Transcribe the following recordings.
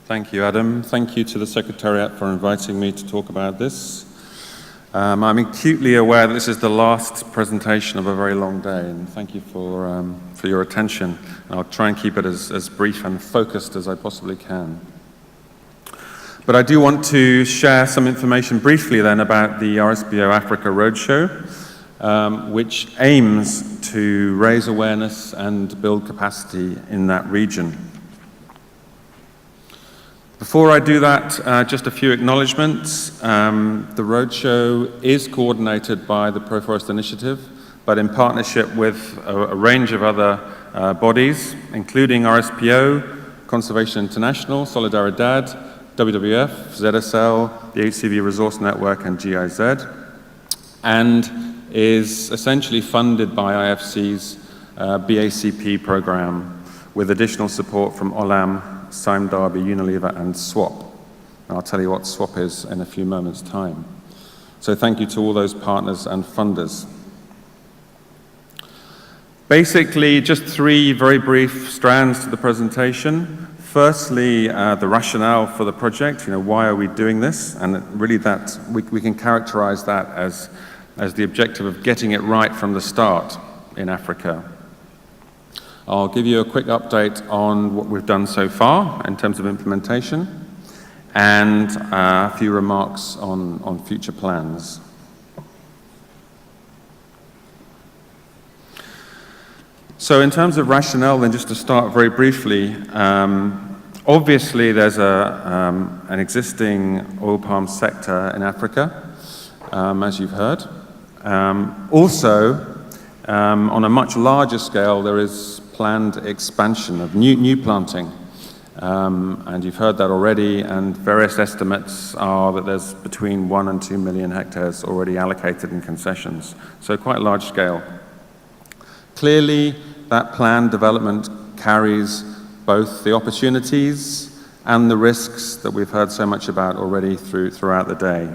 Thank you, Adam. Thank you to the Secretariat for inviting me to talk about this. I'm acutely aware that this is the last presentation of a very long day, and thank you for your attention. I'll try and keep it as brief and focused as I possibly can. But I do want to share some information briefly then about the RSPO Africa Roadshow, which aims to raise awareness and build capacity in that region. Before I do that, just a few acknowledgements. The Roadshow is coordinated by the ProForest Initiative, but in partnership with a range of other bodies, including RSPO, Conservation International, Solidaridad, WWF, ZSL, the HCV Resource Network, and GIZ, and is essentially funded by IFC's BACP program with additional support from OLAM, Sime Darby, Unilever, and SWAP. And I'll tell you what SWAP is in a few moments' time. So thank you to all those partners and funders. Basically, just three very brief strands to the presentation. Firstly, the rationale for the project, why are we doing this? And really that, we can characterize that as the objective of getting it right from the start in Africa. I'll give you a quick update on what we've done so far in terms of implementation, and a few remarks on future plans. So in terms of rationale, then just to start very briefly, obviously there's an existing oil palm sector in Africa, as you've heard. Also, on a much larger scale, there is planned expansion of new planting. And you've heard that already, and various estimates are that there's between 1 and 2 million hectares already allocated in concessions, so quite large scale. Clearly, that planned development carries both the opportunities and the risks that we've heard so much about already throughout the day.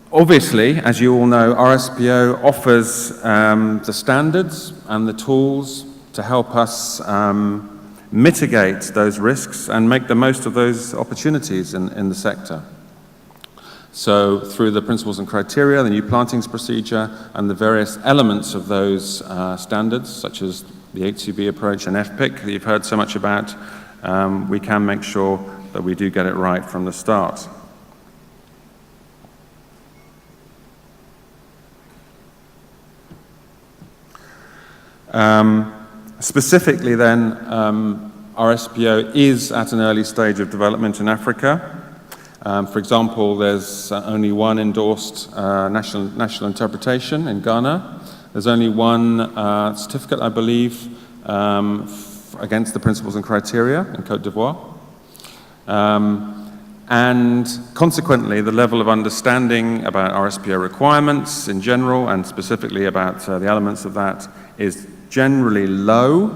Obviously, as you all know, RSPO offers the standards and the tools to help us mitigate those risks and make the most of those opportunities in the sector. So through the principles and criteria, the new plantings procedure, and the various elements of those standards, such as the HCB approach and FPIC that you've heard so much about, we can make sure that we do get it right from the start. Specifically then, RSPO is at an early stage of development in Africa. For example, there's only one endorsed national interpretation in Ghana. There's only one certificate, I believe, against the principles and criteria in Côte d'Ivoire. And consequently, the level of understanding about RSPO requirements in general, and specifically about the elements of that, is generally low.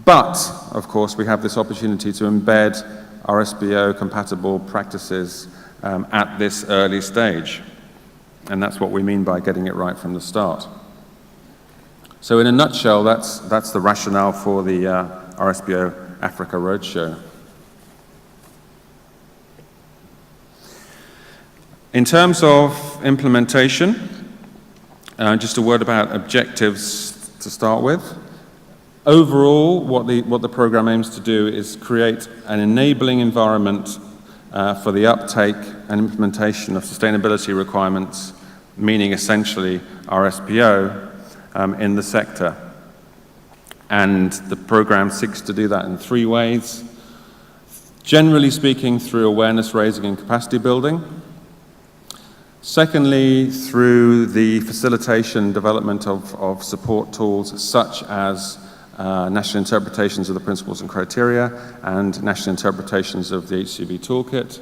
But, of course, we have this opportunity to embed RSPO-compatible practices at this early stage. And that's what we mean by getting it right from the start. So in a nutshell, that's the rationale for the RSPO Africa Roadshow. In terms of implementation, just a word about objectives to start with. Overall, what the program aims to do is create an enabling environment for the uptake and implementation of sustainability requirements, meaning essentially RSPO, in the sector. And the program seeks to do that in three ways. Generally speaking, through awareness raising and capacity building. Secondly, through the facilitation development of support tools such as national interpretations of the principles and criteria and national interpretations of the HCV toolkit.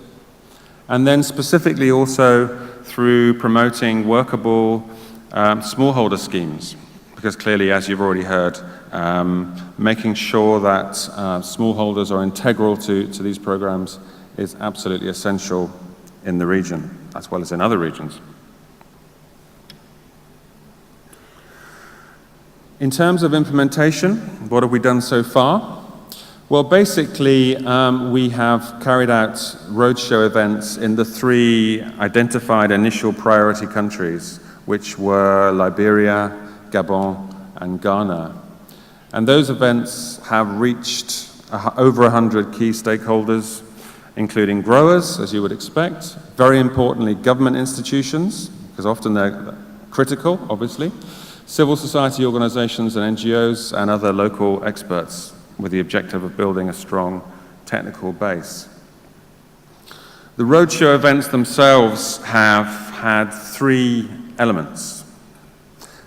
And then specifically also through promoting workable smallholder schemes, because clearly, as you've already heard, making sure that smallholders are integral to these programs is absolutely essential in the region, as well as in other regions. In terms of implementation, what have we done so far? Well, basically, we have carried out roadshow events in the 3 identified initial priority countries, which were Liberia, Gabon, and Ghana. And those events have reached over 100 key stakeholders, including growers, as you would expect, very importantly, government institutions, because often they're critical, obviously, civil society organizations and NGOs, and other local experts, with the objective of building a strong technical base. The roadshow events themselves have had 3 elements.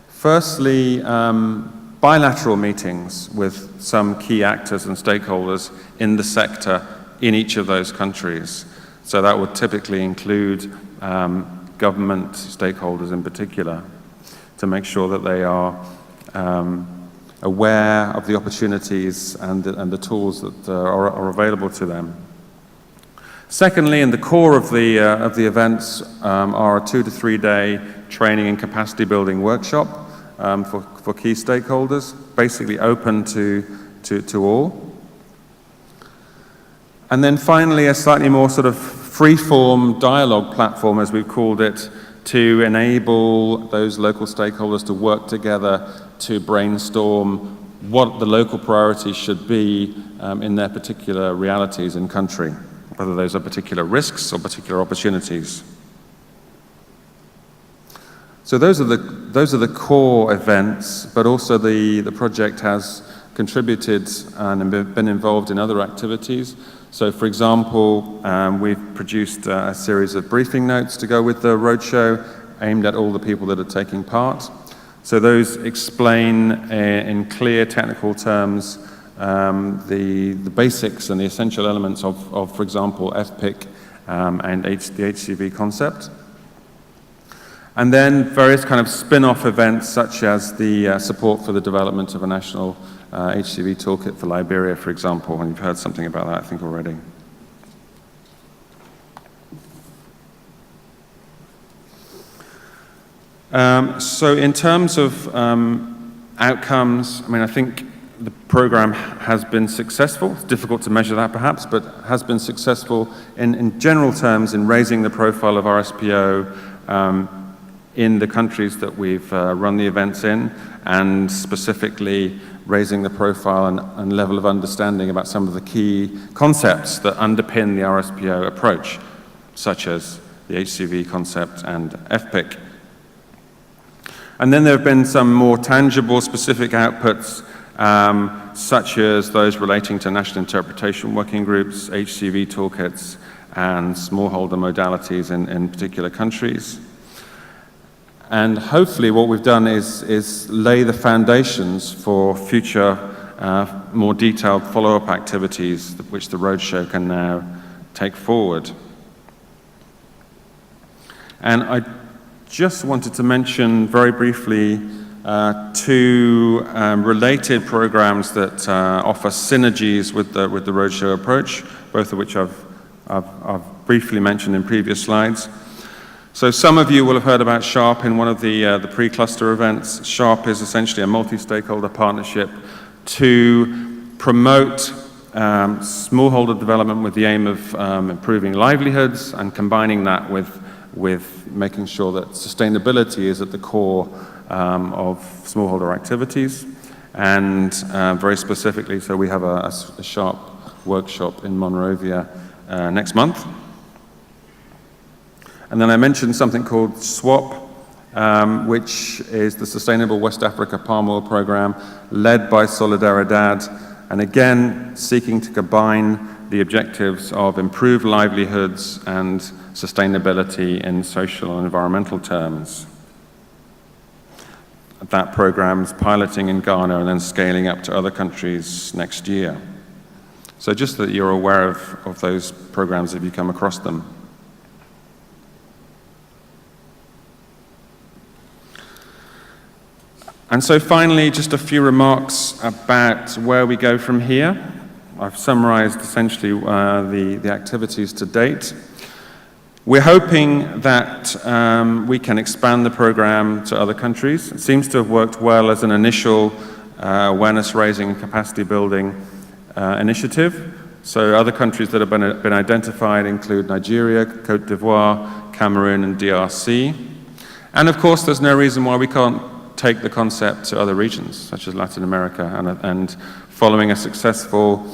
Firstly, bilateral meetings with some key actors and stakeholders in the sector in each of those countries. So that would typically include government stakeholders in particular, to make sure that they are aware of the opportunities and the tools that are available to them. Secondly, in the core of the events are a 2 to 3 day training and capacity building workshop for key stakeholders, basically open to all. And then finally, a slightly more sort of free-form dialogue platform, as we've called it, to enable those local stakeholders to work together to brainstorm what the local priorities should be in their particular realities in country, whether those are particular risks or particular opportunities. So those are the core events, but also the project has contributed and been involved in other activities. So for example, we've produced a series of briefing notes to go with the roadshow aimed at all the people that are taking part. So those explain in clear technical terms the basics and the essential elements of for example, FPIC and the HCV concept. And then various kind of spin-off events, such as the support for the development of a national HCV toolkit for Liberia, for example, and you've heard something about that, I think, already. So in terms of outcomes, I mean, I think the program has been successful. It's difficult to measure that, perhaps, but has been successful in general terms in raising the profile of RSPO in the countries that we've run the events in, and specifically raising the profile and level of understanding about some of the key concepts that underpin the RSPO approach, such as the HCV concept and FPIC. And then there have been some more tangible, specific outputs, such as those relating to national interpretation working groups, HCV toolkits, and smallholder modalities in particular countries. And hopefully what we've done is lay the foundations for future, more detailed follow-up activities which the Roadshow can now take forward. And I just wanted to mention very briefly 2 related programs that offer synergies with the Roadshow approach, both of which I've briefly mentioned in previous slides. So some of you will have heard about SHARP in one of the pre-cluster events. SHARP is essentially a multi-stakeholder partnership to promote smallholder development with the aim of improving livelihoods and combining that with making sure that sustainability is at the core of smallholder activities. And very specifically, so we have a SHARP workshop in Monrovia next month. And then I mentioned something called SWAP, which is the Sustainable West Africa Palm Oil Program, led by Solidaridad, and again, seeking to combine the objectives of improved livelihoods and sustainability in social and environmental terms. That program's piloting in Ghana and then scaling up to other countries next year. So just that you're aware of those programs if you come across them. And so finally, just a few remarks about where we go from here. I've summarized essentially the activities to date. We're hoping that we can expand the program to other countries. It seems to have worked well as an initial awareness raising and capacity building initiative. So other countries that have been identified include Nigeria, Cote d'Ivoire, Cameroon, and DRC. And of course, there's no reason why we can't take the concept to other regions, such as Latin America, and following a successful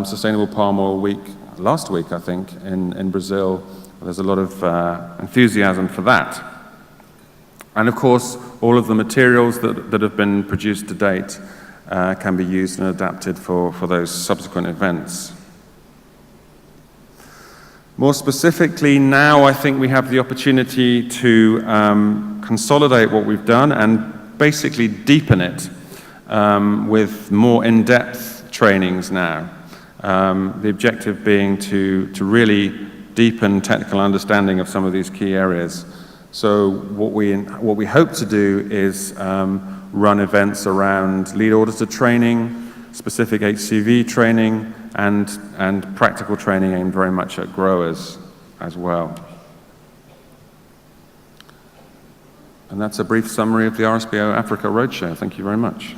Sustainable Palm Oil Week last week, I think, in Brazil, there's a lot of enthusiasm for that. And of course, all of the materials that have been produced to date can be used and adapted for those subsequent events. More specifically, now I think we have the opportunity to consolidate what we've done and basically deepen it with more in-depth trainings now. The objective being to really deepen technical understanding of some of these key areas. So what we hope to do is run events around lead auditor training, specific HCV training, and practical training aimed very much at growers as well. And that's a brief summary of the RSPO Africa Roadshow. Thank you very much.